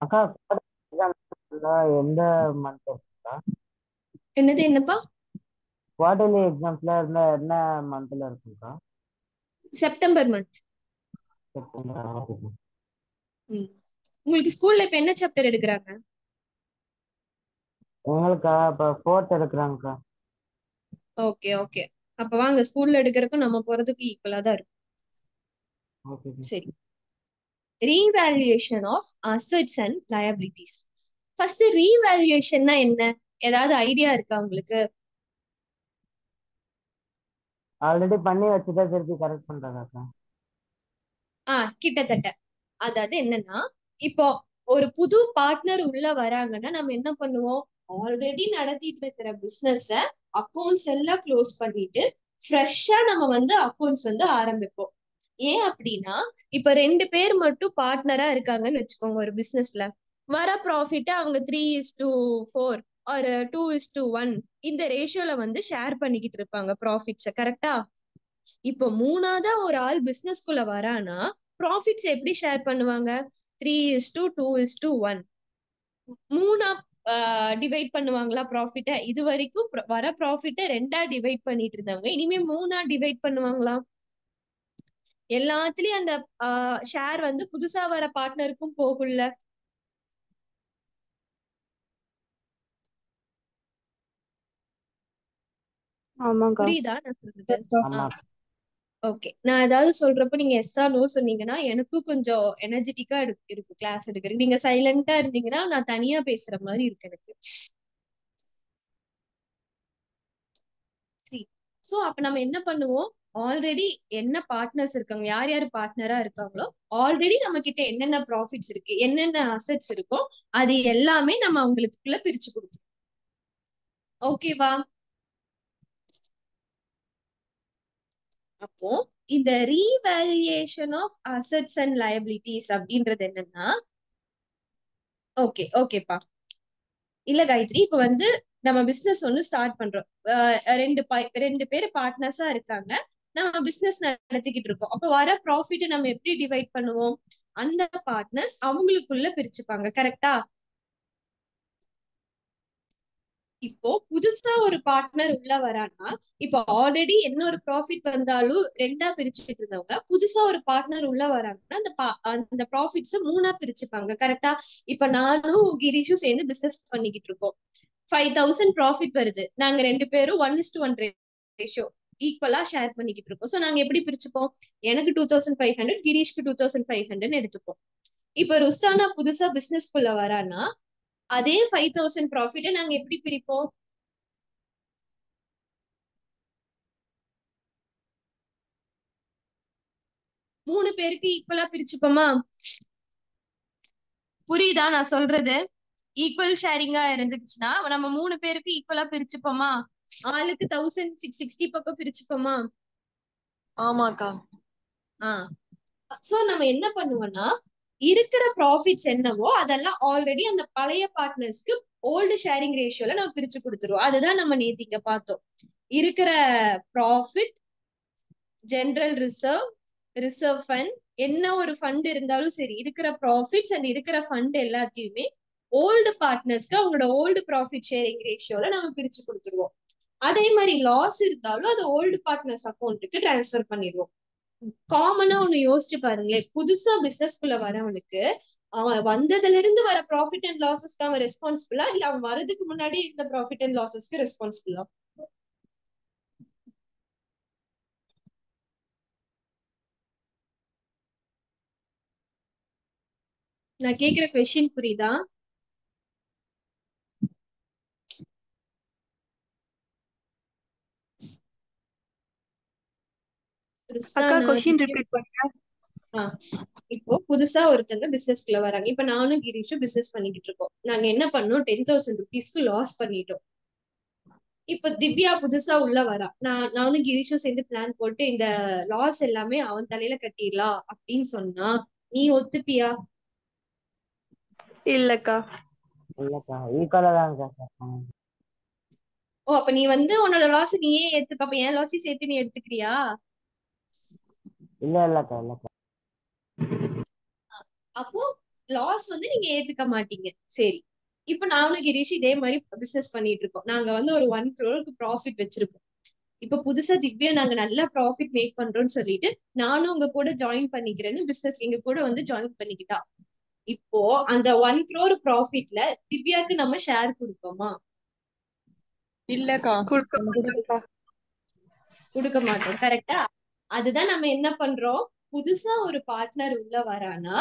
அக்கா எக்ஸாம் எந்த மந்த் இருக்குக்கா? என்னது என்னப்பா? குவார்டர்லி எக்ஸாம்ஸ்ல இருந்தா என்ன மந்த்ல இருக்குக்கா? September month. செப்டம்பர். ஓகேக்கா. ம். உங்களுக்கு ஸ்கூல்ல இப்ப என்ன சாப்டர் எடுக்கிறாங்க? எங்களுக்கா இப்போ ஃபோர்த் எடுக்கிறாங்கக்கா. Okay okay. அப்ப வாங்க, ஸ்கூல்ல எடுக்கிறதுக்கும் நம்ம போறதுக்கு ஈக்குவலா தான் இருக்கும். ஓகேக்கா. சரி. Revaluation of assets and liabilities. First ரீவேல்யூவேஷன்னா என்ன? ஏதாவது ஐடியா இருக்கா உங்களுக்கு? ஆல்ரெடி பண்ணி வச்சுட்டா திருப்பி கரெக்ட் பண்றதாக்கா? கிட்டத்தட்ட. அதாவது என்னன்னா, இப்போ ஒரு புது பார்ட்னர் உள்ள வராங்கன்னா நம்ம என்ன பண்ணுவோம்? ஆல்ரெடி நடத்திட்டு இருக்கிற பிசினஸ அக்கௌண்ட்ஸ் எல்லாம் க்ளோஸ் பண்ணிட்டு ஃப்ரெஷ்ஷா நம்ம வந்து அக்கௌண்ட்ஸ் வந்து ஆரம்பிப்போம். ஏன் அப்படின்னா, இப்ப 2 பேர் மட்டும் பார்ட்னரா இருக்காங்கன்னு வச்சுக்கோங்க ஒரு பிசினஸ்ல. வர ப்ராஃபிட்ட அவங்க 3:4 ஒரு 2:1 இந்த ரேஷியோல வந்து ஷேர் பண்ணிக்கிட்டு இருப்பாங்க ப்ராஃபிட்ஸ. கரெக்டா? இப்போ மூணாவதா ஒரு ஆள் பிசினஸ்குள்ள வரானா ப்ராஃபிட்ஸ் எப்படி ஷேர் பண்ணுவாங்க? 3:2:1 மூணா டிவைட் பண்ணுவாங்களா ப்ராஃபிட்ட? இது வரைக்கும் வர ப்ராஃபிட்ட ரெண்டா டிவைட் பண்ணிட்டு இருந்தவங்க இனிமே மூணா டிவைட் பண்ணுவாங்களா? எல்லாத்துலயும் அந்த ஷேர் வந்து புதுசா வர பார்ட்னருக்கும் போகும்ல. ஆமாக்கா. புரியுதா நான் சொல்றது? ஆ ஆமா. ஓகே. நான் ஏதாவது சொல்றப்ப நீங்க எஸ்ஸா நோ சொன்னீங்கன்னா எனக்கும் கொஞ்சம் எனர்ஜெட்டிக்கா இருக்கும் கிளாஸ் எடுக்கிறது. நீங்க சைலண்டா இருந்தீங்கன்னா நான் தனியா பேசுற மாதிரி இருக்கு எனக்கு. சி. சோ அப்ப நம்ம என்ன பண்ணுவோம்? ஆல்ரெடி என்ன பார்ட்னர்ஸ் இருக்காங்க, யார் யார் பார்ட்னரா இருக்காங்களோ ஆல்ரெடி நம்ம கிட்ட என்னென்ன ப்ராஃபிட்ஸ் இருக்கு, என்னென்ன அசெட்ஸ் இருக்கோ அது எல்லாமே நம்ம அவங்களுக்குள்ள பிரிச்சு கொடுப்போம். ஓகேவா? அப்போ இந்த revaluation of assets and liabilities அப்படின்றது என்னன்னா, ஓகே ஓகேப்பா. இல்ல காயத்ரி, இப்ப வந்து நம்ம பிசினஸ் ஒண்ணு ஸ்டார்ட் பண்றோம். ரெண்டு பேர் பார்ட்னர்ஸா இருக்காங்க. நம்ம பிசினஸ் நடத்திக்கிட்டு இருக்கோம். அப்ப வர ப்ராஃபிட் நம்ம எப்படி டிவைட் பண்ணுவோம்? அந்த பார்ட்னர்ஸ் அவங்களுக்குள்ள பிரிச்சுப்பாங்க. கரெக்டா? இப்போ புதுசா ஒரு பார்ட்னர் உள்ள வரான்னா, இப்போ ஆல்ரெடி என்ன ஒரு ப்ராஃபிட் வந்தாலும் ரெண்டா பிரிச்சுட்டு இருந்தவங்க புதுசா ஒரு பார்ட்னர் உள்ள வராங்கன்னா அந்த ப்ராஃபிட்ஸ் மூணா பிரிச்சுப்பாங்க. கரெக்டா? இப்ப நானும் கிரீஷும் சேர்ந்து பிசினஸ் பண்ணிக்கிட்டு இருக்கோம். 5,000 ப்ராஃபிட் வருது. நாங்க 2 பேரும் 1:1 ரேஷியோ ஈக்குவலா ஷேர் பண்ணிக்கிட்டு இருக்கோம். சோ நாங்க எப்படி பிரிச்சுப்போம்? எனக்கு 2,500, கிரீஷ்க்கு 2,500 எடுத்துப்போம். இப்ப ருஸ்தானா புதுசா பிசினஸ்குள்ள வரானா அதே 5,000 ப்ராஃபிட்டை நாங்க எப்படி பிரிப்போம்? 3 பேருக்கு ஈக்குவலா பிரிச்சுப்போமா? புரியுதா நான் சொல்றது? ஈக்குவல் ஷேரிங்கா இருந்துச்சுன்னா நம்ம 3 பேருக்கு ஈக்குவலா பிரிச்சுப்போமா? ஆளுக்கு 1,660 பக்கம் பிரிச்சுப்போமா? ஆமாக்கா. ஆஹ் சோ நம்ம என்ன பண்ணுவோம்னா, இருக்கிற ப்ராஃபிட்ஸ் என்னவோ அதெல்லாம் ஆல்ரெடி அந்த பழைய பார்ட்னர்ஸ்க்கு ஓல்டு ஷேரிங் ரேஷியோல நம்ம பிரிச்சு கொடுத்துருவோம். அதுதான் நம்ம நேத்திங்க பார்த்தோம். இருக்கிற profit, general reserve, reserve fund, என்ன ஒரு ஃபண்ட் இருந்தாலும் சரி, இருக்கிற ப்ராஃபிட்ஸ் அண்ட் இருக்கிற ஃபண்ட் எல்லாத்தையுமே ஓல்டு பார்ட்னர்ஸ்க்கு அவங்களோட ஓல்டு ப்ராஃபிட் ஷேரிங் ரேஷியோல நம்ம பிரிச்சு கொடுத்துருவோம். அதே மாதிரி லாஸ் இருந்தாலும் அது ஓல்டு பார்ட்னர்ஸ் அக்கௌண்ட்டுக்கு டிரான்ஸ்ஃபர் பண்ணிடுவோம். காமனா ஒண்ணு யோசிச்சு பாருங்களேன். புதுசா பிசினஸ்குள்ள வரவனுக்கு அவன் வந்ததுல இருந்து வர ப்ராஃபிட் அண்ட் லாசஸ்க்கு அவன் ரெஸ்பான்சிபிளா, இல்ல அவன் வரதுக்கு முன்னாடி இருந்த ப்ராஃபிட் அண்ட் லாசஸ்க்கு ரெஸ்பான்சிபிளா? நான் கேக்குற கொஸ்டின் புரியுதா? அக்கா, ருஸ்தானா, கொஸ்டின் திவ்யா. ரிப்பீட் பண்ணுங்க. ஆஹ் இப்போ புதுசா ஒருத்தங்க பிசினஸ்குள்ள வராங்க. இப்ப நானும் கிரீஷும் பிசினஸ் பண்ணிக்கிட்டு இருக்கோம். நாங்க என்ன பண்ணோம்? 10,000 ருபீஸ்க்கு லாஸ் பண்ணிட்டோம். இப்ப திவ்யா புதுசா உள்ள வரா. நானும் கிரீஷும் சேர்ந்து பிளான் போட்டு இந்த லாஸ் எல்லாமே அவன் தலையில கட்டிடலாம் அப்படின்னு சொன்னா நீ ஒத்துப்பியா? இல்லக்கா. இல்லக்கா, ஈக்குவலா தான்க்கா கேட்பாங்க. ஓ, அப்ப நீ வந்து உன்னோட லாஸ் நீயே ஏத்துப்ப. அப்ப என் லாஸையும் சேர்த்து நீ எடுத்துக்கிறியா? இல்ல இல்லக்கா இல்லக்கா. அப்போ லாஸ் வந்து நீங்க ஏத்துக்க மாட்டீங்க. சரி, இப்ப நானும் கிரீஷ் இதே மாதிரி பிசினஸ் பண்ணிட்டு இருக்கோம். நாங்க வந்து ஒரு 1 crore ப்ராஃபிட் வச்சிருக்கோம். இப்ப புதுசா திவ்யா நாங்க நல்லா ப்ராஃபிட் மேக் பண்றோம்னு சொல்லிட்டு நானும் உங்க கூட ஜாயின் பண்ணிக்கிறேன்னு பிசினஸ் எங்க கூட வந்து ஜாயின் பண்ணிக்கிட்டா. இப்போ அந்த 1 crore ப்ராஃபிட்ல திவ்யாக்கு நம்ம ஷேர் கொடுப்போமா? இல்லக்கா. கொடுக்க மாட்டோம். கரெக்டா? அதுதான் நம்ம என்ன பண்றோம், புதுசா ஒரு பார்ட்னர் உள்ள வரானா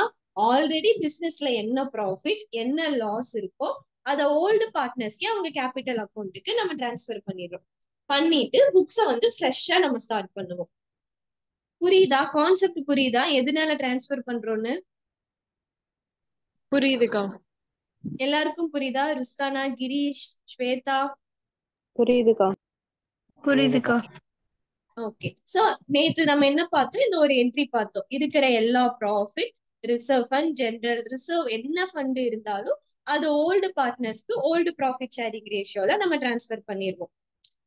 ஆல்ரெடி பிசினஸ்ல என்ன ப்ராஃபிட் என்ன லாஸ் இருக்கோ அத ஓல்டு பார்ட்னர்ஸ்க்கே அவங்க கேபிட்டல் அக்கௌண்ட்டுக்கு நம்ம டிரான்ஸ்ஃபர் பண்ணிடுறோம். பண்ணிட்டு புக்ஸ வந்து ஃப்ரெஷ்ஷா நம்ம ஸ்டார்ட் பண்ணுவோம். புரியுதா? கான்செப்ட் புரியுதா எதனால டிரான்ஸ்ஃபர் பண்றோம்னு? புரியுதுக்கா. எல்லாருக்கும் புரியுதா? ருஸ்தானா, கிரீஷ், ஸ்வேதா? புரியுதுக்கா. புரியுதுக்கா. ஓகே. சோ நேத்து நம்ம என்ன பார்த்தோம், இந்த ஒரு என்ட்ரி பார்த்தோம். இருக்கிற எல்லா profit, reserve fund, general reserve என்ன ஃபண்ட் இருந்தாலும் அது ஓல்டு பார்ட்னர்ஸ்க்கு ஓல்டு ப்ராஃபிட் ஷேரிங் ரேஷியோல நம்ம டிரான்ஸ்ஃபர் பண்ணிடுவோம்.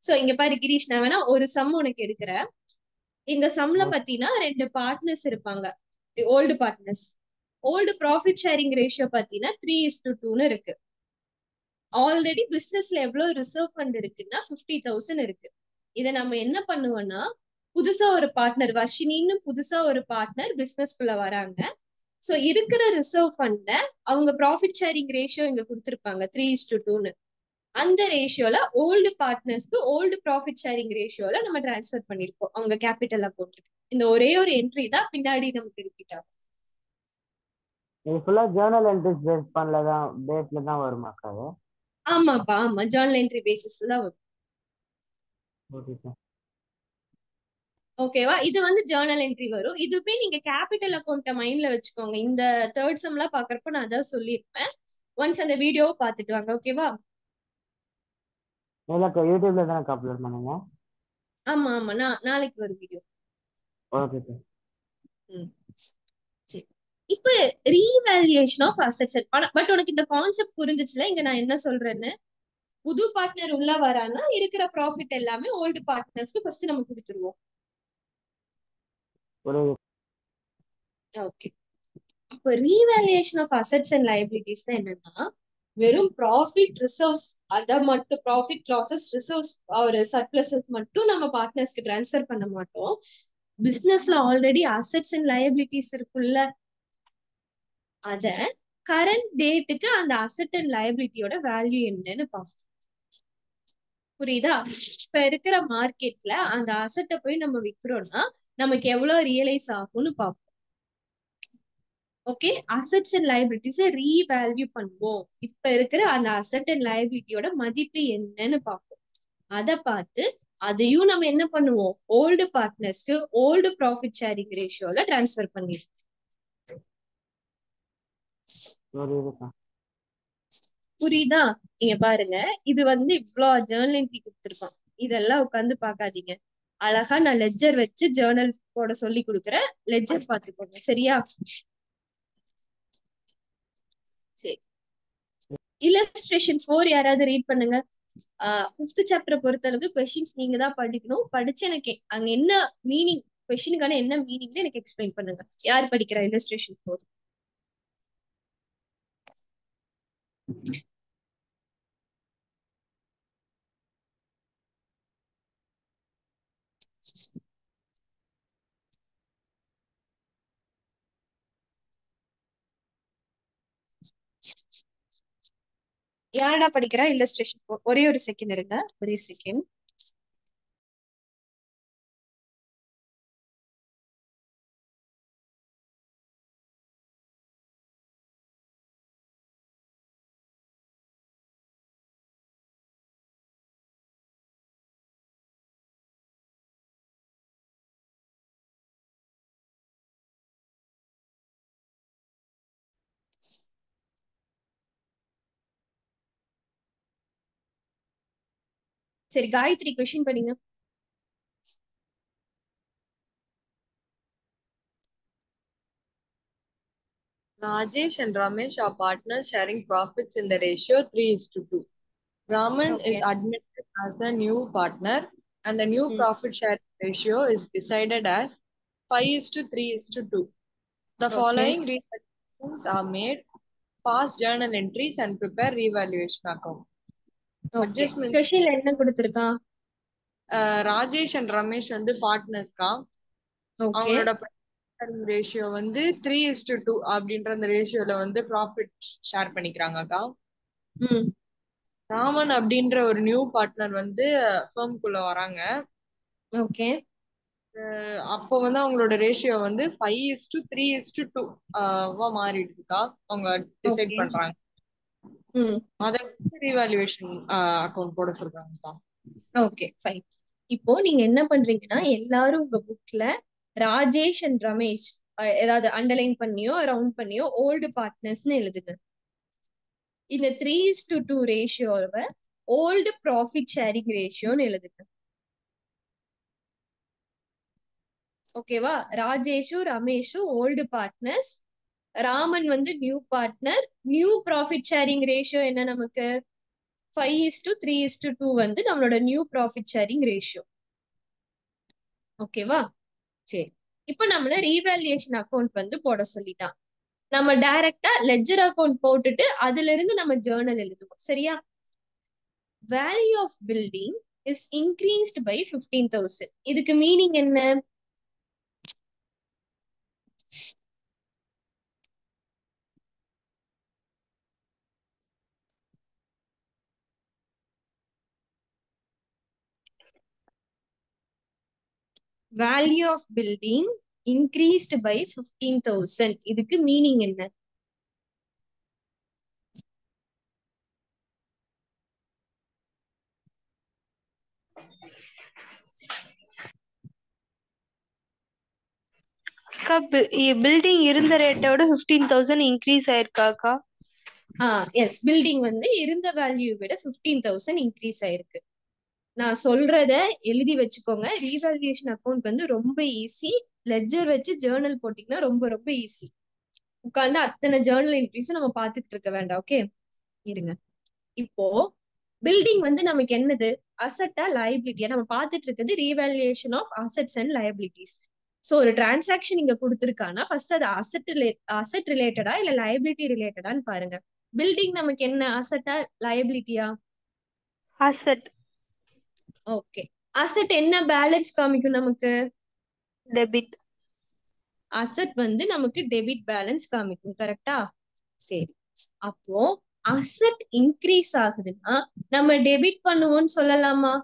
சோ இங்க பாரு கிரீஷ், நான் வேணா ஒரு சம் உனக்கு எடுக்கிறேன். இந்த சம்ல பாத்தீங்கன்னா 2 பார்ட்னர்ஸ் இருப்பாங்க, old partners. Old profit sharing ratio பாத்தீங்கன்னா 3:2 இருக்கு. ஆல்ரெடி பிசினஸ்ல எவ்வளவு ரிசர்வ் ஃபண்ட் இருக்குன்னா 50,000 இருக்கு. இதை நம்ம என்ன பண்ணுவோம்னா, புதுசா ஒரு பார்ட்னர் வர்ஷினின்னு புதுசா ஒரு பார்ட்னர் பிசினஸ்குள்ள வராங்க. சோ இருக்கிற ரிசர்வ் ஃபண்ட அவங்க ப்ராஃபிட் ஷேரிங் ரேஷியோ இங்க கொடுத்திருப்பாங்க 3:2. அந்த ரேஷியோல ஓல்டு பார்ட்னர்ஸ்க்கு ஓல்டு ப்ராஃபிட் ஷேரிங் ரேஷியோல நம்ம டிரான்ஸ்ஃபர் பண்ணிருக்கோம் அவங்க கேபிட்டல் அக்கௌண்ட்டுக்கு. இந்த ஒரே ஒரு என்ட்ரி தான் பின்னாடி நமக்கு ரிப்பீட் ஆகும். இது ஃபுல்லா ஜர்னல் என்ட்ரிஸ் பேஸ்ல தான் வருமாக்கா? ஆமாப்பா, ஆமா, ஜர்னல் என்ட்ரி பேசிஸ்ல தான் வரும். ஓகே. ஓகேவா? இது வந்து ஜர்னல் என்ட்ரி வரும். இதுவே நீங்க கேபிட்டல் அக்கௌண்ட்டை மைண்ட்ல வச்சுக்கோங்க. இந்த தேர்ட் சம்லாம் பாக்குறப்ப நான் அதான் சொல்லியிருப்பேன். ஒன்ஸ் அந்த வீடியோவை பார்த்துட்டு வாங்க. ஓகேவா? இல்லக்கா, யூடியூப்ல தானே அப்லோட் பண்ணுங்க? ஆமா ஆமா, நாளைக்கு வரும் வீடியோ. Okay sir. சரி, இப்ப ரீவேல்யூவேஷன் ஆஃப் அசெட்ஸ். பட் உனக்கு இந்த கான்செப்ட் புரிஞ்சிச்சுல இங்க நான் என்ன சொல்றேன்னு? புது பார்ட்னர் உள்ள வரானா இருக்கிற ப்ராஃபிட் எல்லாமே ஓல்டு பார்ட்னர்ஸ்க்கு ஃபர்ஸ்ட் நம்ம கொடுத்துருவோம். ஓகே. அப்ப revaluation of assets and liabilities என்னன்னா, வெறும் ப்ராஃபிட் ரிசர்வ்ஸ் அத மட்டும், ப்ராஃபிட் லாசஸ் ரிசர்வ்ஸ் ஒரு சர்ப்ளஸஸ் மட்டும் நம்ம பார்ட்னர்ஸ்க்கு டிரான்ஸ்ஃபர் பண்ண மாட்டோம். பிசினஸ்ல ஆல்ரெடி அசெட்ஸ் அண்ட் லைபிலிட்டிஸ் இருக்குல்ல, அத கரண்ட் டேட்டுக்கு அந்த அசெட் அண்ட் லைபிலிட்டியோட வேல்யூ என்னன்னு பார்ப்போம். புரியுதா? இப்ப இருக்கிற மார்க்கெட்ல அந்த அசெட்டை போய் நம்ம விக்கிறோம்னா நமக்கு எவ்வளவு ரியலைஸ் ஆகும்னு பார்ப்போம். ஓகே, அசெட்ஸ் அண்ட் லைபிலிட்டிஸை ரீவேல்யூ பண்ணுவோம். இப்ப இருக்கிற அந்த அசெட் அண்ட் லைபிலிட்டியோட மதிப்பு என்னன்னு பார்ப்போம். அதை பார்த்து அதையும் நம்ம என்ன பண்ணுவோம், ஓல்டு பார்ட்னர்ஸ்க்கு ஓல்டு ப்ராஃபிட் ஷேரிங் ரேஷியோல டிரான்ஸ்ஃபர் பண்ணிடுவோம். புரியுதா? நீங்க பாருங்க, இது வந்து இவ்வளவு ஜேர்னல் என்ட்ரி கொடுத்துருக்கோம். இதெல்லாம் உட்காந்து பாக்காதீங்க. அழகா நான் லெட்ஜர் வச்சு ஜேர்னல் போட சொல்லி கொடுக்குறேன். லெட்ஜர் பார்த்துக்கோங்க. சரியா? சரி, இல்லஸ்ட்ரேஷன் 4 யாராவது ரீட் பண்ணுங்க. 5th சாப்டரை பொறுத்தளவுக்கு கொஸ்டின்ஸ் நீங்க தான் படிக்கணும். படிச்சு எனக்கு அங்க என்ன மீனிங், கொஸ்டினுக்கான என்ன மீனிங் எனக்கு எக்ஸ்பிளைன் பண்ணுங்க. யார் படிக்கிறா இல்லஸ்ட்ரேஷன் 4? யாரடா படிக்கிறா இல்லஸ்ட்ரேஷன் 4? ஒரே ஒரு செகண்ட் இருங்க, ஒரே செகண்ட். சரி, காயத்ரி கொஸ்டின் படிங்க. Rajesh and Ramesh are partners sharing profits in the ratio 3:2. Raman is admitted as the new partner and the new profit sharing ratio is decided as 5:3:2. The following reasons are made pass journal entries and prepare revaluation account. Okay, Adjustment. கொஷின்ல என்ன கொடுத்திருக்கான்? Rajesh and Ramesh வந்து பார்ட்னர்ஸ்க்கா. Okay, அவங்களோட ratio வந்து 3:2 அப்படின்ற அந்த ரேஷியோல வந்து profit share பண்ணிக்கிறாங்கக்கா. ம், ராமன் அப்படின்ற ஒரு நியூ பார்ட்னர் வந்து ஃபர்ம்குள்ள வராங்க. ஓகே, அப்போ வந்து அவங்களோட ரேஷியோ வந்து 5:3:2 மாறிடுதுக்கா. அவங்க டிசைட் ஓகே, பண்றாங்க. ம், அதை ரீவாலுவேஷன் அக்கௌண்ட் போட சொல்றாங்கக்கா. Okay, fine. இப்போ நீங்க என்ன பண்றீங்கன்னா, எல்லாரும் உங்க புக்ல ராஜேஷ் அண்ட் ரமேஷ் ஏதாவது அண்டர்லைன் பண்ணியோ ரவுண்ட் பண்ணியோ ஓல்டு பார்ட்னர்ஸ்னு எழுதுங்க. இந்த 3:2 ரேஷியோவை ஓல்டு ப்ராஃபிட் ஷேரிங் ரேஷியோன்னு எழுதுங்க. ஓகேவா? ராஜேஷும் ரமேஷும் ஓல்டு பார்ட்னர்ஸ், ராமன் வந்து new partner. New profit sharing ratio என்ன நமக்கு? 5:3:2 வந்து நம்மளோட நியூ ப்ராஃபிட் ஷேரிங் ரேஷியோ. ஓகேவா? சரி, இப்போ நம்மள ரீவேல்யூஷன் அக்கௌண்ட் வந்து போட சொல்லிட்டான். நம்ம டைரக்டா லெட்ஜர் அக்கௌண்ட் போட்டுட்டு அதுல இருந்து நம்ம ஜேர்னல் எழுதுவோம். சரியா? Value of building is increased by 15,000. இதுக்கு மீனிங் என்ன? Value of building increased by 15,000. இதுக்கு மீனிங் என்ன? பில்டிங் இருந்த ரேட்டோட 15,000 இன்க்ரீஸ் ஆயிருக்காக்கா? எஸ், பில்டிங் வந்து இருந்த வேல்யூ விட 15,000 இன்க்ரீஸ் ஆயிருக்கு. நான் சொல்றத எழுதி வச்சுக்கோங்க. ரீவேல்யூஷன் அக்கௌண்ட் வந்து ரொம்ப ஈஸி. லெட்ஜர் வச்சு ஜேர்னல் போட்டீங்கன்னா ரொம்ப ரொம்ப ஈஸி. உட்காந்து அத்தனை ஜேர்னல் என்ட்ரிஸும் நம்ம பார்த்துட்டு இருக்க வேண்டாம். ஓகே, இருங்க. இப்போ பில்டிங் வந்து நமக்கு என்னது? அசட்டா லயபிலிட்டியா? நம்ம பார்த்துட்டு இருக்கிறது revaluation of assets and liabilities. So ஒரு டிரான்சாக்ஷன் இங்க கொடுத்துருக்கானா ஃபர்ஸ்ட் அது அசெட் ரிலேட்டடா இல்ல லயபிலிட்டி ரிலேட்டடான்னு பாருங்க. பில்டிங் நமக்கு என்ன? அசட்டா லயபிலிட்டியா? அசெட். ஓகே, அசெட் என்ன பேலன்ஸ் காமிக்கும் நமக்கு? டெபிட். அசெட் வந்து நமக்கு டெபிட் பேலன்ஸ் காமிக்கும். கரெக்டா? சரி, அப்போ அசெட் இன்க்ரீஸ் ஆகுதுன்னா நம்ம டெபிட் பண்ணுவோம்னு சொல்லலாமா?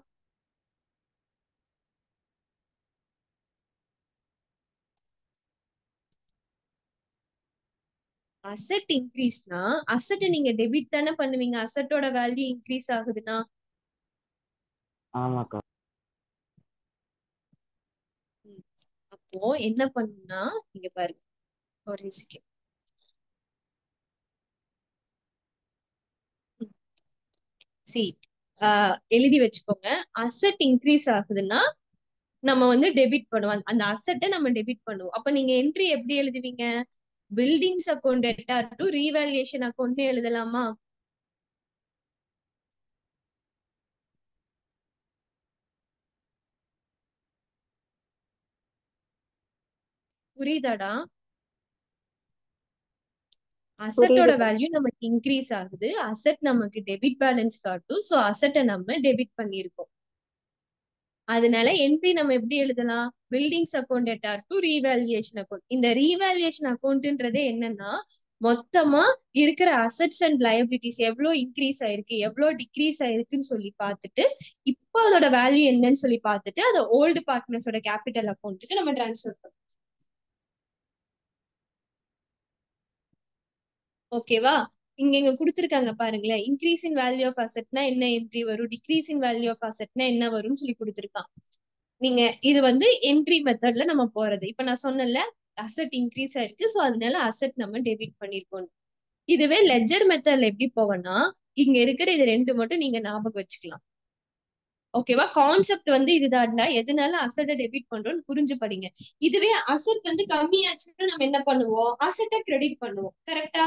அசெட் இன்க்ரீஸ்னா அசெட்டை நீங்க டெபிட் தானே பண்ணுவீங்க. அசெட்டோட வேல்யூ இன்க்ரீஸ் ஆகுதுன்னா. ஆமாக்கா. அப்போ என்ன பண்ணுனா நீங்க பாருங்க, ஒரு செகண்ட். எழுதி வச்சுக்கோங்க. அசெட் இன்க்ரீஸ் ஆகுதுன்னா நம்ம வந்து டெபிட் பண்ணுவோம். அந்த அசெட்டை நம்ம டெபிட் பண்ணுவோம். அப்ப நீங்க என்ட்ரி எப்படி எழுதுவீங்க? Buildings account debtor to revaluation account எழுதலாமா? புரியுதாடா? அசெட்டோட வேல்யூ நமக்கு இன்க்ரீஸ் ஆகுது. அசெட் நமக்கு டெபிட் பேலன்ஸ் காட்டும். ஸோ அசெட்டை நம்ம டெபிட் பண்ணியிருக்கோம். அதனால என்ட்ரி நம்ம எப்படி எழுதலாம்? Buildings account debtor to revaluation account. இந்த ரீவேல்யூஷன் அக்கௌண்ட்ன்றது என்னன்னா மொத்தமா இருக்கிற அசெட்ஸ் அண்ட் லயபிலிட்டிஸ் எவ்வளோ இன்க்ரீஸ் ஆயிருக்கு எவ்வளோ டிக்ரீஸ் ஆயிருக்குன்னு சொல்லி பார்த்துட்டு இப்போ அதோட வேல்யூ என்னன்னு சொல்லி பார்த்துட்டு அதை ஓல்டு பார்ட்னர்ஸோட கேபிட்டல் அக்கௌண்ட்டுக்கு நம்ம டிரான்ஸ்ஃபர் பண்ணோம். ஓகேவா? இங்க கொடுத்துருக்காங்க பாருங்களேன். இன்க்ரீஸ் இன் வேல்யூ ஆஃப் அசெட்னா என்ன என்ட்ரி வரும், டிக்ரீஸ் இன் வேல்யூ ஆஃப் அசெட்னா என்ன வரும்னு சொல்லி கொடுத்துருக்கான். நீங்க இது வந்து என்ட்ரி மெத்தட்ல நம்ம போறது. இப்ப நான் சொன்னல அசெட் இன்க்ரீஸ் ஆயிருக்கு, ஸோ அதனால அசெட் நம்ம டெபிட் பண்ணிருக்கோம். இதுவே லெட்ஜர் மெத்தட்ல எப்படி போவோம்னா இங்க இருக்கிற இது ரெண்டு மட்டும் நீங்க ஞாபகம் வச்சுக்கலாம். ஓகேவா? கான்செப்ட் வந்து இதுதான்டா, எதனால அசெட்டை டெபிட் பண்றோம்னு புரிஞ்சு படிங்க. இதுவே அசெட் வந்து கம்மியாச்சுன்னா நம்ம என்ன பண்ணுவோம்? அசெட்டை கிரெடிட் பண்ணுவோம். கரெக்டா?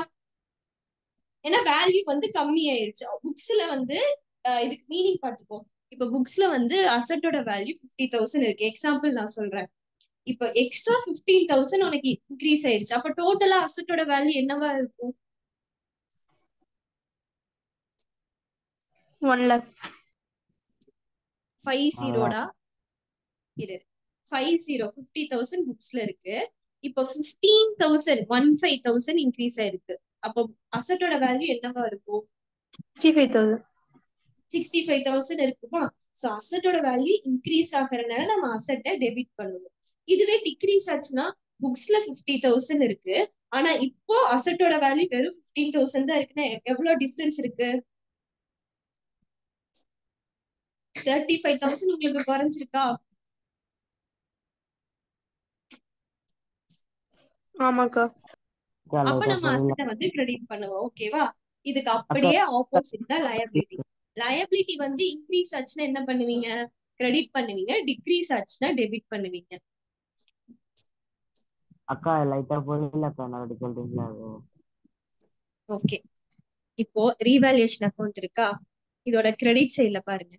ஏன்னா வேல்யூ வந்து கம்மி ஆயிருச்சு. புக்ஸ்ல வந்து இதுக்கு மீனிங் பார்த்துக்கோ. இப்ப புக்ஸ்ல வந்து அசெட்டோட வேல்யூ 50,000 இருக்கு. எக்ஸாம்பிள் நான் சொல்றேன். இப்ப எக்ஸ்ட்ரா 15,000 உனக்கு இன்க்ரீஸ் ஆயிருச்சு. அப்ப டோட்டலா அசெட்டோட வேல்யூ என்னவா இருக்கும்? 1 lakh. 50டா இரு 50,000 புக்ஸ்ல இருக்கு. இப்போ 15,000 இன்க்ரீஸ் ஆயிருக்கு. அப்போ அசட்டோட வேல்யூ என்னவா இருக்கும்? 65,000. 65,000 இருக்குமா? சோ அசட்டோட வேல்யூ இன்க்ரீஸ் ஆகறதுனால நம்ம அசட்டை டெபிட் பண்ணுவோம். இதுவே டிக்ரீஸ் ஆச்சுன்னா புக்ஸ்ல 50,000 இருக்கு, ஆனா இப்போ அசட்டோட வேல்யூ வெறும் 15,000 தான் இருக்குன்னா எவ்வளவு டிஃபரன்ஸ் இருக்கு? 35,000 உங்களுக்கு குறைஞ்சிருக்கா? ஆமாக்கா. அப்ப லைட்டா நம்ம புரியல அசட்டை வந்து கிரெடிட் பண்ணுவோம். ஓகேவா? இதுக்கு அக்கா. அப்படியே ஆப்போசிட் தான் லயபிலிட்டி. லயபிலிட்டி வந்து இன்க்ரீஸ் ஆச்சுன்னா என்ன பண்ணுவீங்க? கிரெடிட் பண்ணுவீங்க. டிக்ரீஸ் ஆச்சுன்னா டெபிட் பண்ணுவீங்க. அக்கா லைட்டா புரியல அக்கா, என்ன சொல்றீங்களா அது? ஓகே, இப்போ ரீவேல்யூஷன் அக்கௌண்ட் இருக்கா? இதோட கிரெடிட் சைட்ல பாருங்க.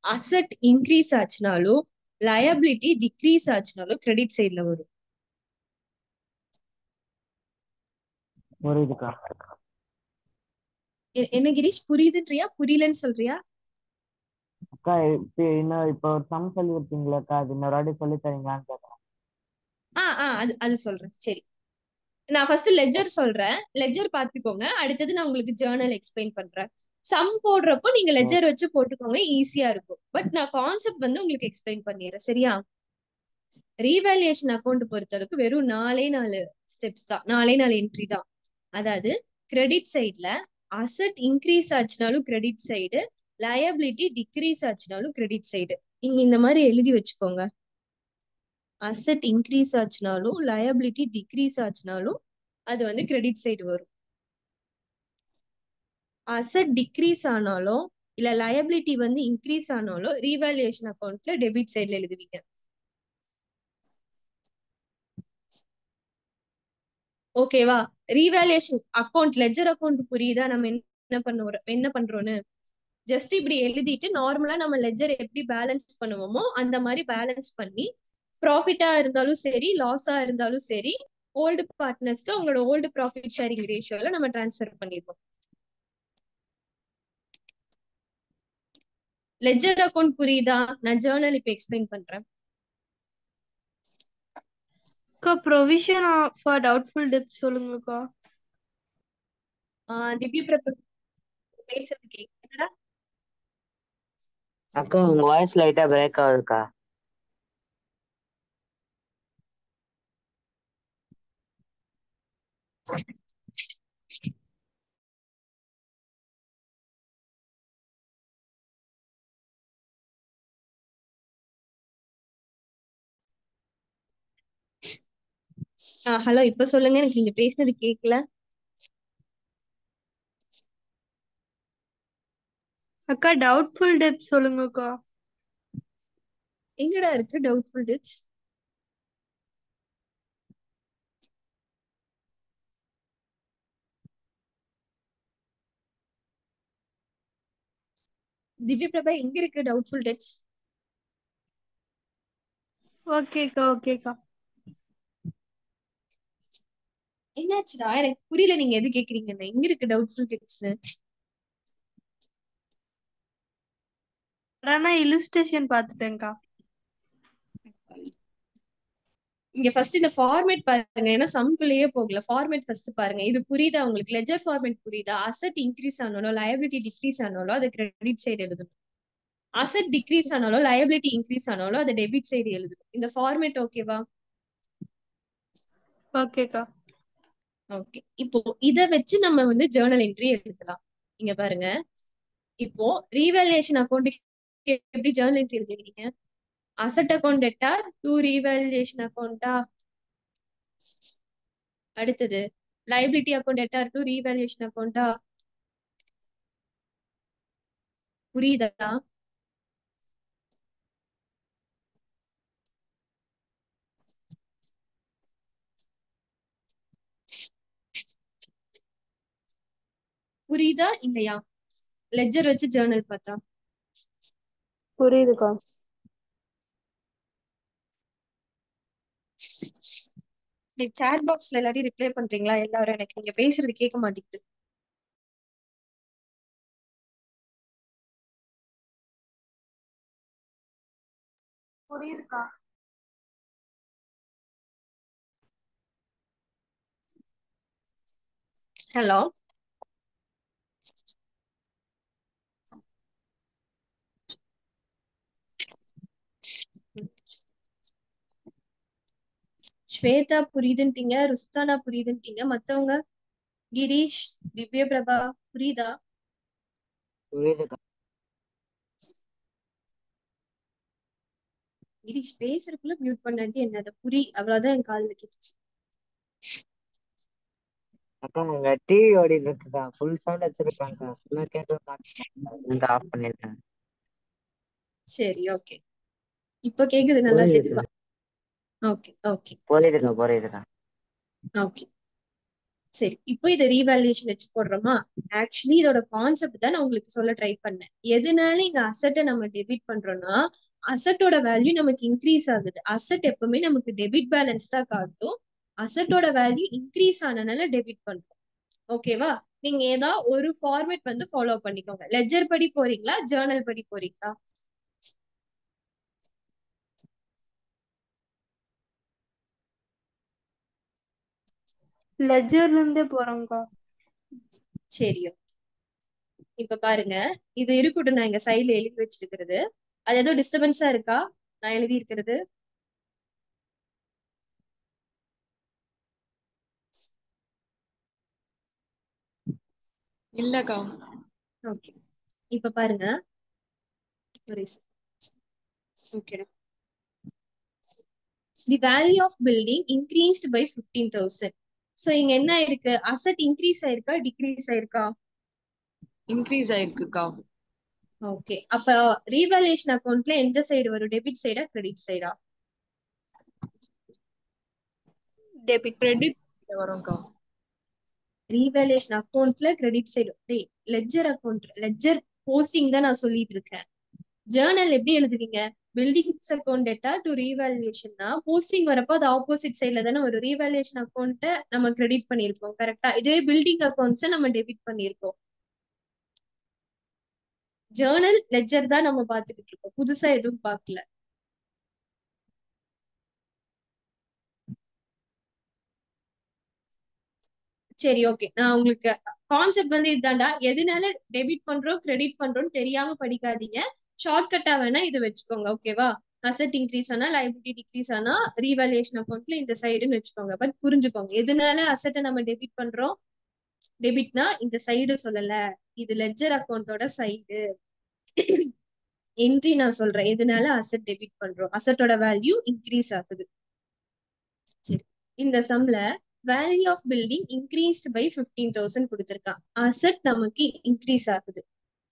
அசெட் இன்க்ரீஸ் ஆச்சுனாலும் லயபிலிட்டி டிக்ரீஸ் ஆச்சுனாலும் கிரெடிட் சைட்ல வரும். புரியுதுக்கா. என்ன கிரீஷ், புரியுதுன்றியா புரியலன்னு சொல்றியா? அக்கா இப்போ ஒரு சம் சொல்லி கொடுத்தீங்களா, அது இன்னொரு வாட்டி சொல்லி தரீங்களான்னு கேட்டேன். அது அது சொல்றேன். சரி, நான் ஃபர்ஸ்ட் லெஜர் சொல்றேன். லெஜர் பாத்துக்கோங்க. அடுத்தது நான் உங்களுக்கு ஜேர்னல் எக்ஸ்பிளைன் பண்றேன். சம் போடுறப்போ நீங்க லெஜர் வச்சு போட்டுக்கோங்க, ஈஸியா இருக்கும். பட் நான் கான்செப்ட் வந்து உங்களுக்கு எக்ஸ்பிளைன் பண்ணிடுறேன், சரியா? ரீவேல்யூஷன் அக்கௌண்ட் பொறுத்தளவுக்கு வெறும் 4 ஸ்டெப்ஸ் தான், 4 என்ட்ரி தான். அதாவது கிரெடிட் சைட்ல அசெட் இன்க்ரீஸ் ஆச்சுனாலும் கிரெடிட் சைடு, லயபிலிட்டி டிக்ரீஸ் ஆச்சுனாலும் கிரெடிட் சைடு. இங்க இந்த மாதிரி எழுதி வச்சுக்கோங்க. அசெட் இன்க்ரீஸ் ஆச்சுனாலும் லயபிலிட்டி டிக்ரீஸ் ஆச்சுனாலும் அது வந்து கிரெடிட் சைடு வரும். அசெட் டிக்ரீஸ் ஆனாலும் இல்ல லயபிலிட்டி வந்து இன்க்ரீஸ் ஆனாலும் ரீவேல்யூஷன் அக்கௌண்ட்ல டெபிட் சைடுல எழுதுவீங்க. ஓகேவா? ரீவேல்யூஷன் அக்கௌண்ட் லெஜர் அக்கௌண்ட் புரியுதா? நம்ம என்ன பண்றோம்னு ஜஸ்ட் இப்படி எழுதிட்டு நார்மலா நம்ம லெஜர் எப்படி பேலன்ஸ் பண்ணுவோமோ அந்த மாதிரி பேலன்ஸ் பண்ணி ப்ராஃபிட்டா இருந்தாலும் சரி லாஸா இருந்தாலும் சரி ஓல்டு பார்ட்னர்ஸ்க்கு அவங்களோட ஓல்டு ப்ராஃபிட் ஷேரிங் ரேஷியோல நம்ம டிரான்ஸ்ஃபர் பண்ணிருக்கோம். லெஜர் அக்கௌண்ட் புரியுதா? நான் ஜேர்னல் இப்ப எக்ஸ்பிளைன் பண்றேன். அக்கா ப்ரொவிஷன் ஃபார் டவுட்ஃபுல் டெப்ட் சொல்லுங்கக்கா. திவ்ய பிரபு பேசுறது கேக்குதா? அக்கா உங்க வாய்ஸ் லைட்டா பிரேக் ஆகுதுக்கா. ஹலோ, இப்ப சொல்லுங்க, எனக்கு நீங்க பேசுனது கேக்கல. அக்கா டவுட்ஃபுல் டெப்ட் சொல்லுங்கக்கா. எங்கடா இருக்கு டவுட்ஃபுல் டெப்ட்ஸ்? திவ்ய பிரபா எங்க இருக்கு டவுட்ஃபுல் டெப்ட்ஸ்? ஓகேக்கா ஓகேக்கா. என்னாச்சுடா, எனக்கு புரியல நீங்க எது கேக்குறீங்கன்னு. எங்க இருக்கு டவுட்ஃபுல் டெப்ட்ஸ்? ஆனா இல்லுஸ்ட்ரேஷன் பாத்துட்டேன்க்கா. இங்க ஃபர்ஸ்ட் இந்த ஃபார்மேட் பாருங்க, ஏன்னா சம்குள்ளேயே போகல. ஃபார்மேட் ஃபர்ஸ்ட் பாருங்க. இது புரியுதா உங்களுக்கு? லெஜர் ஃபார்மேட் புரியுதா? அசெட் இன்க்ரீஸ் ஆனாலும் லயபிலிட்டி டிக்ரீஸ் ஆனாலும் அது கிரெடிட் சைடு எழுதணும். அசெட் டிக்ரீஸ் ஆனாலும் லயபிலிட்டி இன்க்ரீஸ் ஆனாலும் அது டெபிட் சைடு எழுதணும். இந்த ஃபார்மேட் ஓகேவா? ஓகேக்கா. ஓகே, இப்போ இத வச்சு நம்ம வந்து ஜேர்னல் என்ட்ரி எழுதலாம். இங்க பாருங்க, இப்போ ரீவேல்யூஷன் அக்கௌண்ட் எப்படி ஜேர்னல் என்ட்ரி எழுதுவீங்க? Asset account debtor to revaluation அக்கௌண்டா? அடுத்தது liability account debtor to revaluation அக்கௌண்டா? புரியுதா? புரியுதா இல்லையா? லெஜர் வச்சு ஜேர்னல் பார்த்தா புரியுதுக்கா. சாட் பாக்ஸ்ல எல்லாரையும் ரிப்ளை பண்றீங்களா எல்லாரும்? எனக்கு நீங்க பேசுறது கேட்க மாட்டேங்குது. புரியுதுக்கா. ஹலோ, ஸ்வேதா புரியுதுன்ட்டீங்க, ருஸ்தானா புரியுதுன்ட்டீங்க, மத்தவங்க கிரீஷ், திவ்ய பிரபா புரியுதா? புரியுதுக்கா. கிரீஷ் பேசுறதுக்குள்ள மியூட் பண்ணாட்டி என்னது அவ்வளவுதான் என் காதுல கேட்டுச்சு. அக்கா அங்க டிவி ஓடிட்டு இருக்குக்கா, ஃபுல் சவுண்ட் வச்சிருக்காங்க, சொன்னா கேட்க மாட்டேன், ஆஃப் பண்ணிருக்கேன். சரி, ஓகே. இப்ப கேக்குது நல்லா தெளிவா. Okay okay புரியுதுக்கா. ஓகே, சரி. இப்போ இதை ரீவேல்யூஷன் வச்சு போடுறோமா? ஆக்சுவலி இதோட கான்செப்ட் தான் நான் உங்களுக்கு சொல்ல ட்ரை பண்ணேன். எதனால இங்க அசட்டை நம்ம டெபிட் பண்றோம்னா, அசட்டோட வேல்யூ நமக்கு இன்க்ரீஸ் ஆகுது. அசட் எப்பவுமே நமக்கு டெபிட் பேலன்ஸ் தான் காட்டும். அசட்டோட வேல்யூ இன்க்ரீஸ் ஆனனால டெபிட் பண்றோம். ஓகேவா? நீங்க ஏதாவது ஒரு ஃபார்மேட் வந்து ஃபாலோ பண்ணிக்கோங்க. லெட்ஜர் படி போறீங்களா, ஜேர்னல் படி போறீங்களா? லெட்ஜர்ல இருந்தே போறோம்க்கா. சரி, இப்ப பாருங்க, இது இருக்கட்டும். நான் இங்க சைட்ல எழுதி வச்சிருக்கிறது, அது ஏதோ டிஸ்டர்பன்ஸா இருக்கா நான் எழுதி இருக்கிறது? இல்லக்கா. ஓகே, இப்ப பாருங்க. Okay, the value of building increased by 15,000. So இங்க என்ன இருக்கு? அசட் இன்க்ரீஸ் ஆயிருக்கா, டிக்ரீஸ் ஆயிருக்கா? இன்க்ரீஸ் ஆயிருக்குக்கா. ஓகே, அப்ப ரீவேல்யூஷன் அக்கௌண்ட்ல எந்த சைடு வரும்? டெபிட் சைடா, கிரெடிட் சைடா? டெபிட். கிரெடிட் வரும்க்கா. ரீவேல்யூஷன் அக்கௌண்ட்ல credit side. Ledger account, ledger posting தான் நான் சொல்லிட்டு இருக்கேன். ஜேர்னல் எப்படி எழுதுவீங்க? பில்டிங்ஸ் அக்கௌண்ட் டேட்டா டு ரீவேல்யூஷன்னா போஸ்டிங் வரப்போ அது ஆப்போசிட் சைட்ல தானே ஒரு ரீவேல்யூஷன் அக்கௌண்ட்டை நம்ம கிரெடிட் பண்ணியிருக்கோம். கரெக்டா? இதுவே பில்டிங் அக்கௌண்ட்ஸை நம்ம டெபிட் பண்ணியிருக்கோம். ஜேர்னல் லெட்ஜர் தான் நம்ம பார்த்துக்கிட்டு இருக்கோம், புதுசா எதுவும் பார்க்கல. சரி, ஓகே. நான் உங்களுக்கு கான்செப்ட் வந்து இதுதான்டா. எதனால டெபிட் பண்றோம், கிரெடிட் பண்றோம்னு தெரியாம படிக்காதீங்க. ஷார்ட்கட்டா வேணா இது வச்சுக்கோங்க. ஓகேவா? அசெட் இன்க்ரீஸ் ஆனா, லைபிலிட்டி டிக்ரீஸ் ஆனா, ரீவேல்யூஷன் அக்கௌண்ட்ல இந்த சைடுன்னு வச்சுக்கோங்க. பட் புரிஞ்சுக்கோங்க, எதனால அசெட்டை நம்ம டெபிட் பண்றோம். டெபிட்னா இந்த சைடு சொல்லல, இது லெட்ஜர் அக்கௌண்டோட சைடு. என்ட்ரி நான் சொல்றேன், எதனால அசெட் டெபிட் பண்றோம். அசெட்டோட வேல்யூ இன்க்ரீஸ் ஆகுது. சரி, இந்த சம்ல value of building increased by 15,000 கொடுத்திருக்கான். அசெட் நமக்கு இன்க்ரீஸ் ஆகுது.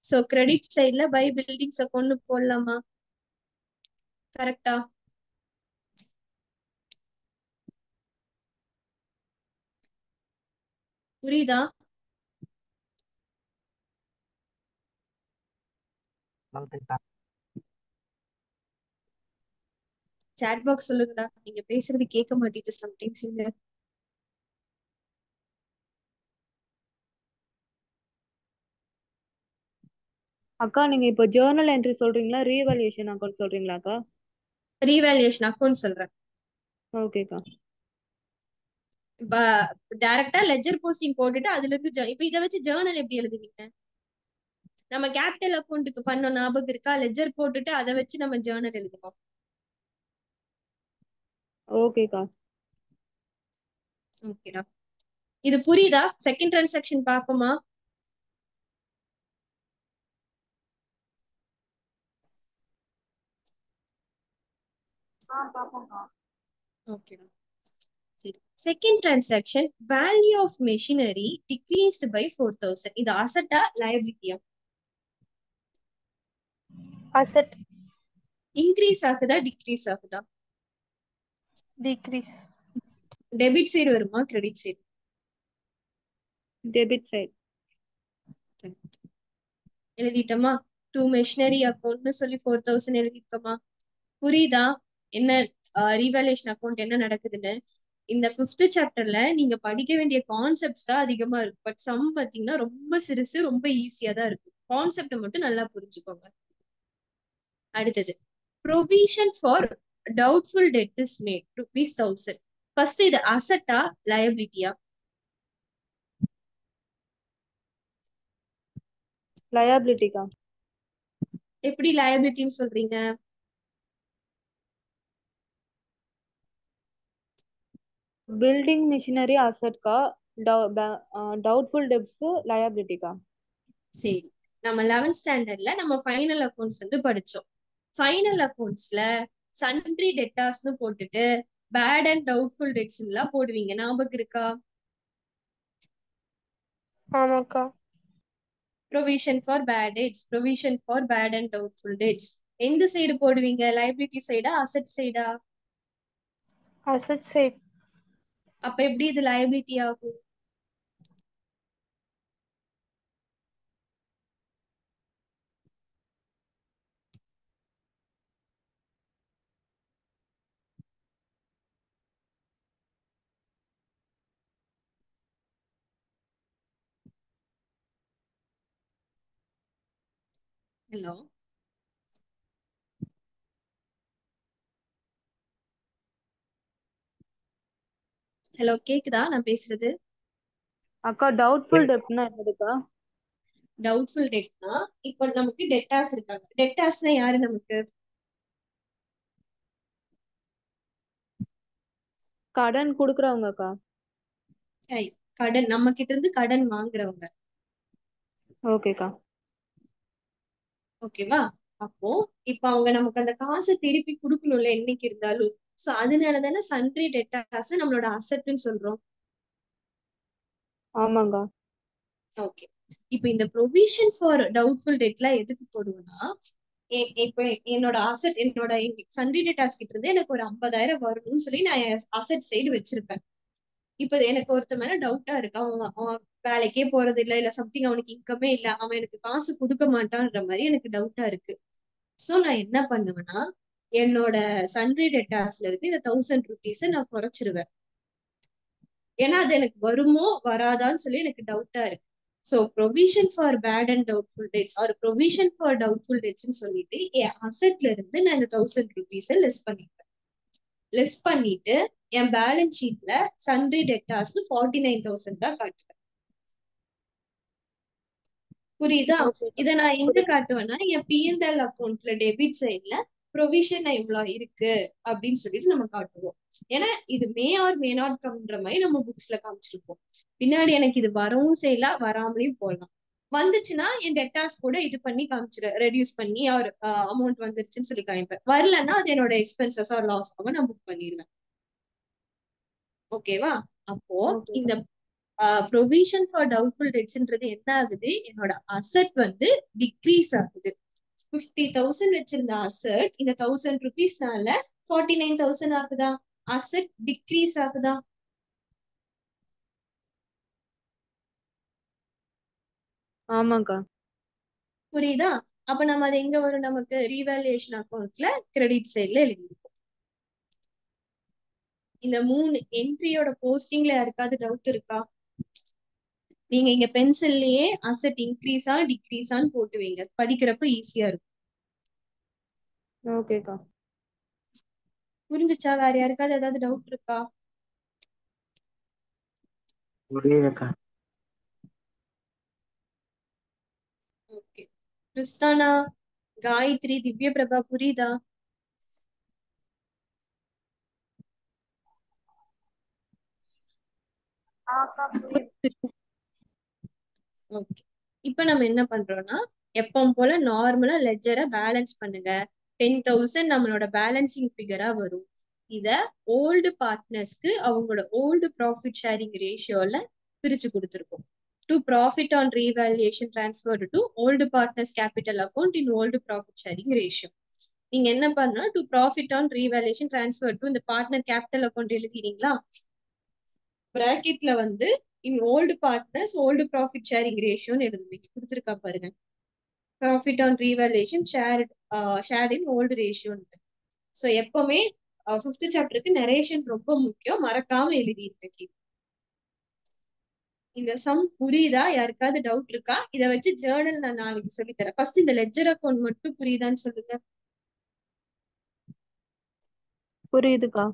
சோ கிரெடிட் சைட்ல பை பில்டிங்ஸ் கொண்டு போடலாமா? கரெக்டா? புரியுதா? சாட் பாக்ஸ் சொல்லுங்கடா, நீங்க பேசுறது கேட்க மாட்டேங்குது சம்டைம்ஸ். இங்க அக்கா நீங்க இப்போ ஜேர்னல் என்ட்ரி சொல்றீங்களா, ரீவேல்யூஷன் அக்கௌண்ட் சொல்றீங்களாக்கா? ரீவேல்யூஷன் அக்கௌண்ட் சொல்றேன். ஓகேக்கா. டைரக்டா லெட்ஜர் போஸ்டிங் போட்டுட்டு அதுல இருந்து இப்ப இதை வச்சு ஜேர்னல் எப்படி எழுதுவீங்க? நம்ம கேபிட்டல் அக்கௌண்ட்டுக்கு பண்ண ஞாபகம் இருக்கா? லெட்ஜர் போட்டுட்டு அதை வச்சு நம்ம ஜேர்னல் எழுதுவோம். ஓகேக்கா. ஓகேடா, இது புரியுதா? செகண்ட் டிரான்சாக்ஷன் பாப்போமா? ஓகேடா, சரி. Second transaction value of machinery decreased by 4,000. இது அசட்டா, லைபிலிட்டியா? அசெட். இன்க்ரீஸ் ஆகுதா, டிக்ரீஸ் ஆகுதா? டிக்ரீஸ். டெபிட் சைடு வருமா, கிரெடிட் சைடு? Debit side. எழுதிட்டோமா? டு மெஷினரி அக்கௌண்ட்னு சொல்லி 4,000 எழுதிட்டோமா? புரியுதா என்ன ரீவேல்யூஷன் அக்கௌண்ட் என்ன நடக்குதுன்னு? இந்த 5th சாப்டர்ல நீங்க படிக்க வேண்டிய கான்செப்ட்ஸ் தான் அதிகமா இருக்கு. பட் சம் பாத்தீங்கன்னா ரொம்ப சிறுசு, ரொம்ப ஈஸியா தான் இருக்கு. கான்செப்ட் மட்டும் நல்லா புரிஞ்சுக்கோங்க. அடுத்தது provision for doubtful debt is made ₹1000. First இது அசட்டா லயபிலிட்டியா? லயபிலிட்டிக்கா. எப்படி லயபிலிட்டின்னு சொல்றீங்க? பில்டிங் மிஷினரி அசட்கா. டவுட்ஃபுல் டெப்ட்ஸ் லயபிலிட்டிக்கா. சரி, நம்ம 11th ஸ்டாண்டர்ட்ல நம்ம ஃபைனல் அக்கௌண்ட்ஸ் வந்து படிச்சோம். ஃபைனல் அக்கௌண்ட்ஸ்ல சன்ட்ரி டெட்டாஸ்னு போட்டுட்டு பேட் அண்ட் டவுட்ஃபுல் டெட்ஸ் எல்லாம் போடுவீங்க, ஞாபகம் இருக்கா? ஆமாக்கா. Provision for bad debts, provision for bad and doubtful debts. எந்த சைடு போடுவீங்க? லைபிலிட்டி சைடா அசெட் சைடா? Asset side. அப்ப எப்படி இது லைபிலிட்டி ஆகும்? ஹலோ, ஹலோ, கேக்குதா நான் பேசுறது? அக்கா டவுட்ஃபுல் டெப்ட்னா என்னதுக்கா? டவுட்ஃபுல் டெட்னா இப்போ நமக்கு டெட்டாஸ் இருக்காங்க. டெட்டாஸ்னா யாரு நமக்கு? கடன் குடுக்குறவங்கக்கா. ஐ, கடன், நம்ம கிட்ட இருந்து கடன் வாங்குறவங்க. ஓகேக்கா. ஓகேவா? அப்போ இப்ப அவங்க நமக்கு அந்த காசை திருப்பி கொடுக்கணும்ல என்னைக்கு இருந்தாலும். சோ அதனால தானே சன்ட்ரி டெட்டாஸ் நம்மளோட அசெட்னு சொல்றோம். ஆமாங்கா. ஓகே, இப்போ இந்த ப்ரொவிஷன் ஃபார் டவுட்ஃபுல் டெட்லாம் எதுக்கு போடுவோம்னா, இப்போ என்னோட அசெட், என்னோட சன்ட்ரி டெட்டாஸ் கிட்ட இருந்து எனக்கு ஒரு 50,000 வரணும்னு சொல்லி நான் அசெட் சைடு வச்சிருப்பேன். இப்ப எனக்கு ஒருத்த மேல டவுட்டா இருக்கு. அவன் வேலைக்கே போறது இல்ல சம்திங், அவனுக்கு இன்கமே இல்ல, அவன் எனக்கு காசு கொடுக்க மாட்டான்ற மாதிரி எனக்கு டவுட்டா இருக்கு. சோ நான் என்ன பண்ணுவேன்னா, என்னோட சன்ட்ரி டெட்டாஸ்ல இருந்து இந்த ₹1000 நான் குறைச்சிருவேன். ஏன்னா அது எனக்கு வருமோ வராதான்னு சொல்லி எனக்கு டவுட்டா இருக்கு. So provision for bad and doubtful debts or provision for doubtful டேட்ஸ்ன்னு சொல்லிட்டு என் அசெட்ல இருந்து நான் இந்த ₹1000 லெஸ் பண்ணிப்பேன். லெஸ் பண்ணிட்டு என் பேலன்ஸ் ஷீட்ல சன்ட்ரி டெட்டாஸ் 49,000 தான் காட்டுவேன். புரியுதா? ஓகேக்கா. இத நான் எங்க காட்டுவேன்னா, என் P&L அக்கௌண்ட்ல டெபிட் சைட்ல ப்ரொவிஷன் இவ்வளவு இருக்கு அப்படின்னு சொல்லிட்டு நம்ம காட்டுவோம். ஏன்னா இது மே ஆர் மே நாட் கம்ன்ற மாதிரி நம்ம புக்ஸ்ல காமிச்சிருப்போம். பின்னாடி எனக்கு இது வரவும் செய்யலாம், வராமலையும் போகலாம். வந்துச்சுன்னா என் டெட்டாஸ் கூட இது பண்ணி காமிச்சிரு, ரெடியூஸ் பண்ணி ஒரு அமௌண்ட் வந்துருச்சுன்னு சொல்லி காமிப்பேன். வரலன்னா அது என்னோட எக்ஸ்பென்சஸ் ஆர் லாஸ் ஆக நான் புக் பண்ணிடுவேன். ஓகேவா? அப்போ ஓகேக்கா. இந்த ப்ரொவிஷன் ஃபார் டவுட்ஃபுல் டெட்ஸ்ன்றது என்ன ஆகுது, என்னோட அசெட் வந்து டிக்ரீஸ் ஆகுது. 50,000 வச்சிருந்த அசெட் இந்த ₹1000 49,000 ஆகுதா? அசெட் டிக்ரீஸ் ஆகுதா? ஆமாக்கா. புரியுதா? அப்ப நம்ம அது எங்க வரும், நமக்கு ரீவேல்யூஷன் அக்கௌண்ட்ல கிரெடிட் சைட்ல எழுதிருக்கோம். இந்த 3 என்ட்ரியோட போஸ்டிங்ல யாருக்காவது டவுட் இருக்கா? நீங்க இங்க பென்சில்லயே அசெட் இன்க்ரீஸா டிக்ரீஸான்னு போட்டு வைங்க, படிக்கிறப்ப ஈஸியா இருக்கும். ஓகேக்கா. புரிஞ்சுச்சா? வேற யாருக்காவது ஏதாவது டவுட் இருக்கா? புரியுதுக்கா. ஓகே, கிறிஸ்தானா, காயத்ரி, திவ்ய பிரபா புரியுதா? ஓகே, இப்ப நம்ம என்ன பண்றோம்னா, எப்பவும் போல நார்மலா லெட்ஜரை பேலன்ஸ் பண்ணுங்க. 10,000 நம்மளோட பேலன்சிங் ஃபிகரா வரும். இத ஓல்டு பார்ட்னர்ஸ்க்கு அவங்களோட ஓல்டு ப்ராஃபிட் ஷேரிங் ரேஷியோல பிரிச்சு கொடுத்துருக்கோம். To profit on revaluation transferred to old partners capital account in old profit sharing ரேஷியோ. நீங்க என்ன பண்ணணும், to profit on revaluation transfer to இந்த பார்ட்னர் கேபிட்டல் அக்கௌண்ட் எழுதிறீங்களா? பிராக்கெட்ல வந்து in old partners old profit sharing ரேஷியோன்னு எழுதுவீங்க. கொடுத்துருக்கா பாருங்க, profit on revaluation shared in old ரேஷியோன்னு. ஸோ எப்பவுமே 5th சாப்டருக்கு நரேஷன் ரொம்ப முக்கியம், மறக்காம எழுதிருக்க. இந்த சம் புரியுதா? யாருக்காவது டவுட் இருக்கா? இதை வச்சு ஜேர்னல் நான் நாளைக்கு சொல்லித்தரேன். ஃபர்ஸ்ட் இந்த லெட்ஜர் அக்கௌண்ட் மட்டும் புரியுதான்னு சொல்லுங்க. புரியுதுக்கா.